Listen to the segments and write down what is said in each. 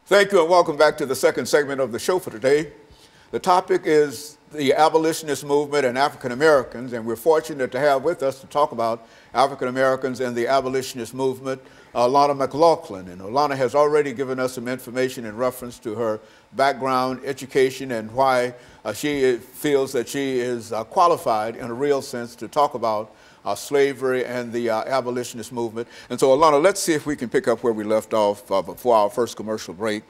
Thank you and welcome back to the second segment of the show for today. The topic is the abolitionist movement and African Americans, and we're fortunate to have with us to talk about African Americans and the abolitionist movement, Alana McLaughlin. And Alana has already given us some information in reference to her background, education, and why she feels that she is qualified in a real sense to talk about slavery and the abolitionist movement. And so, Alana, let's see if we can pick up where we left off before our first commercial break,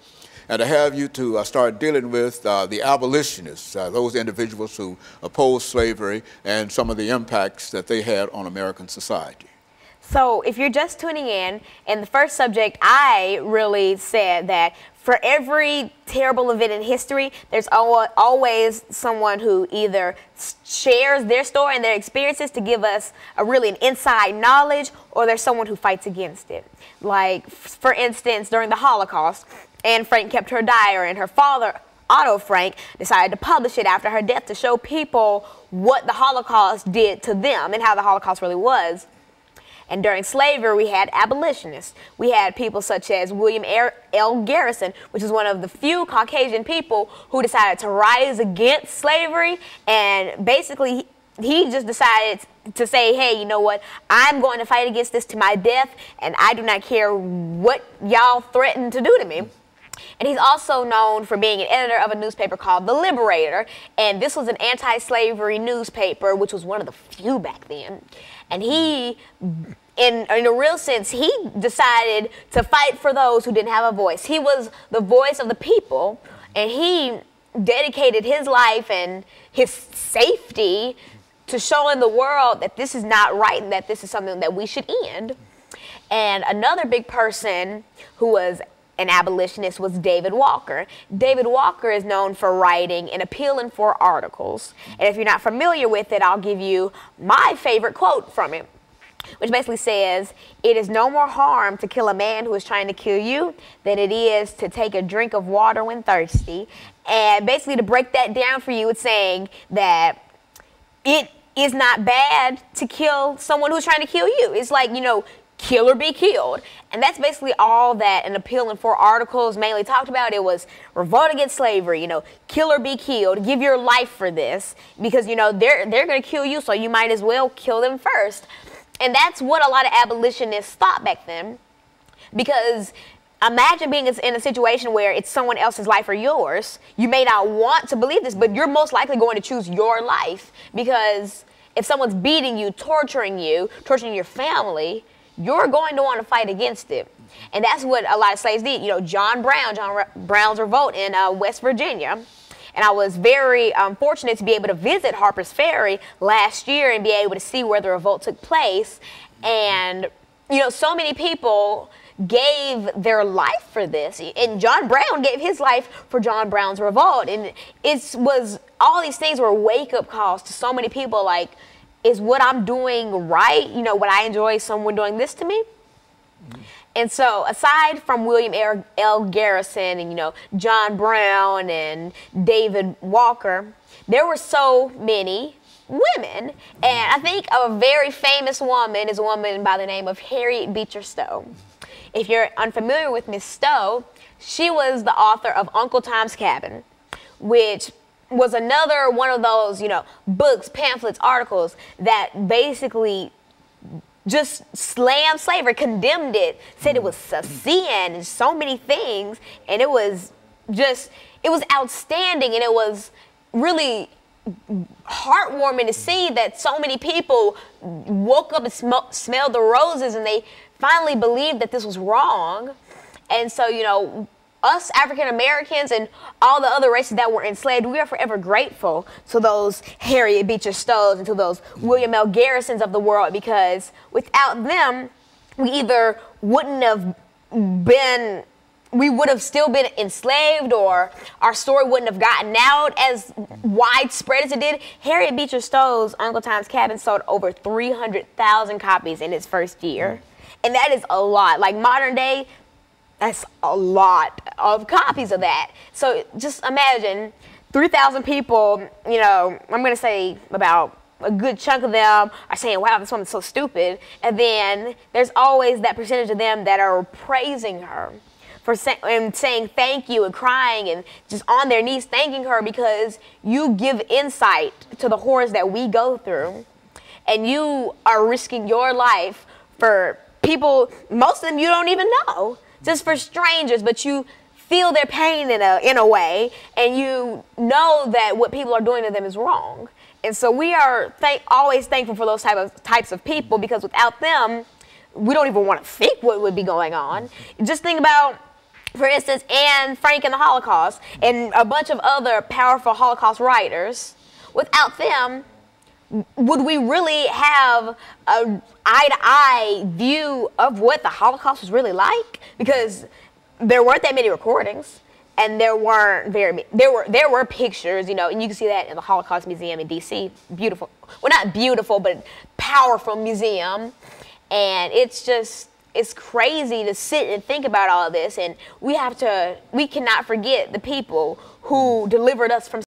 and to have you to start dealing with the abolitionists, those individuals who oppose slavery and some of the impacts that they had on American society. So if you're just tuning in the first subject, I really said that for every terrible event in history, there's always someone who either shares their story and their experiences to give us an inside knowledge, or there's someone who fights against it. Like, for instance, during the Holocaust, Anne Frank kept her diary, and her father, Otto Frank, decided to publish it after her death to show people what the Holocaust did to them and how the Holocaust really was. And during slavery, we had abolitionists. We had people such as William L. Garrison, which is one of the few Caucasian people who decided to rise against slavery. And basically, he just decided to say, hey, you know what? I'm going to fight against this to my death, and I do not care what y'all threaten to do to me. And he's also known for being an editor of a newspaper called The Liberator. And this was an anti-slavery newspaper, which was one of the few back then. And he, in a real sense, he decided to fight for those who didn't have a voice. He was the voice of the people, and he dedicated his life and his safety to showing the world that this is not right and that this is something that we should end. And another big person who was an abolitionist was David Walker. David Walker is known for writing and appealing for articles. And if you're not familiar with it, I'll give you my favorite quote from it, which basically says, "It is no more harm to kill a man who is trying to kill you than it is to take a drink of water when thirsty." And basically, to break that down for you, it's saying that it is not bad to kill someone who's trying to kill you. It's like, you know, kill or be killed. And that's basically all that an appealing for articles mainly talked about. It was revolt against slavery, you know, kill or be killed, give your life for this, because, you know, they're going to kill you, so you might as well kill them first. And that's what a lot of abolitionists thought back then, because imagine being in a situation where it's someone else's life or yours. You may not want to believe this, but you're most likely going to choose your life, because if someone's beating you, torturing your family, you're going to want to fight against it. And that's what a lot of slaves did. You know, John Brown's revolt in West Virginia. And I was very fortunate to be able to visit Harper's Ferry last year and be able to see where the revolt took place. And, you know, so many people gave their life for this. And John Brown gave his life for John Brown's revolt. And all these things were wake-up calls to so many people, like, is what I'm doing right? You know, would I enjoy someone doing this to me? Mm-hmm. And so, aside from William L. Garrison and, you know, John Brown and David Walker, there were so many women. And I think a very famous woman is a woman by the name of Harriet Beecher Stowe. If you're unfamiliar with Miss Stowe, she was the author of Uncle Tom's Cabin, which was another one of those, you know, books, pamphlets, articles that basically just slammed slavery, condemned it, said it was a sin and so many things. And it was outstanding, and it was really heartwarming to see that so many people woke up and smelled the roses, and they finally believed that this was wrong. And so, you know, us African Americans and all the other races that were enslaved, we are forever grateful to those Harriet Beecher Stowes and to those William L. Garrisons of the world, because without them, we would have still been enslaved, or our story wouldn't have gotten out as widespread as it did. Harriet Beecher Stowe's Uncle Tom's Cabin sold over 300,000 copies in its first year. And that is a lot. Like, modern day, that's a lot of copies of that. So just imagine 3,000 people, you know, I'm going to say about a good chunk of them are saying, wow, this woman's so stupid. And then there's always that percentage of them that are praising her and saying thank you and crying and just on their knees thanking her because you give insight to the horrors that we go through. And you are risking your life for people, most of them you don't even know, just for strangers, but you feel their pain in a way, and you know that what people are doing to them is wrong. And so we are always thankful for those types of people, because without them, we don't even want to think what would be going on. Just think about, for instance, Anne Frank and the Holocaust, and a bunch of other powerful Holocaust writers. Without them, would we really have an eye-to-eye view of what the Holocaust was really like? Because there weren't that many recordings, and there were pictures, you know, and you can see that in the Holocaust Museum in D.C. Beautiful, well, not beautiful, but powerful museum. And it's crazy to sit and think about all of this, and we cannot forget the people who delivered us from